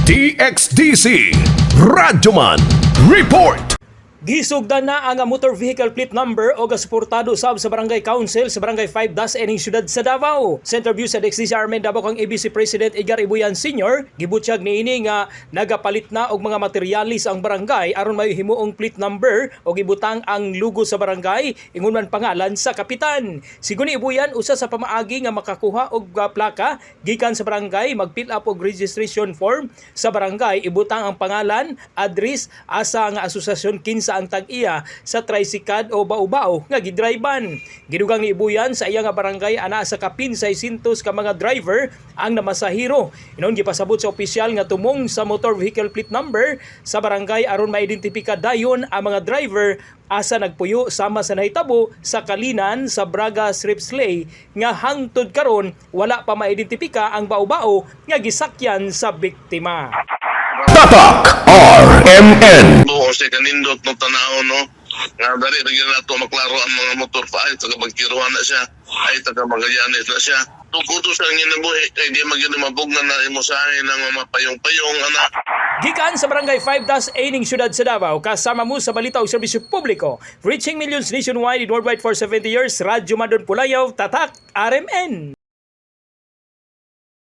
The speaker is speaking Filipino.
DXDC Radyoman Report. Gisugdan na ang motor vehicle plate number o gasuportado sab sa Barangay Council sa Barangay 5 Das ening siyudad sa Davao. Sa interview sa DXDC Armen Davao kang ABC President Edgar Ibuyan Sr., gibutyag niini nga nagapalit na og mga materialis ang barangay aron may himuong plate number o gibutang ang logo sa barangay ingon man pangalan sa kapitan. Sigon ni Ibuyan usa sa pamaagi nga makakuha og plaka gikan sa barangay mag-fill up og registration form sa barangay ibutang ang pangalan, address, asa nga asosasyon kinsa ang tag-iya sa tricycad o bau-bau nga gidriban. Gidugang ni Ibuyan sa iya nga barangay ana sa kapin 600 ka mga driver ang namasahiro. Inon gipasabot sa opisyal nga tumong sa motor vehicle plate number sa barangay aron maidentifika dayon ang mga driver asa nagpuyo sama sa nahitabo sa Kalinan sa Braga Sripsley nga hangtod karon wala pa maidentifika ang bau-bau nga gisakyan sa biktima. Tatak RMN. Oo, siya kanindot no tanaw no. Nga dari bigyan na to maklaro ang mga motor pa ay taga magkiruhan na siya. Ay taga magayanis na siya. Tukuto sa nginabuhi kay di magyan mabugnan na imusahin ng mga payong-payong anak. Gikan sa Barangay 5 Das ening siyudad sa Davao kasama mo sa balita ug serbisyo publiko reaching millions nationwide and worldwide for 70 years. Radyo Madon Pulayaw, Tatak RMN.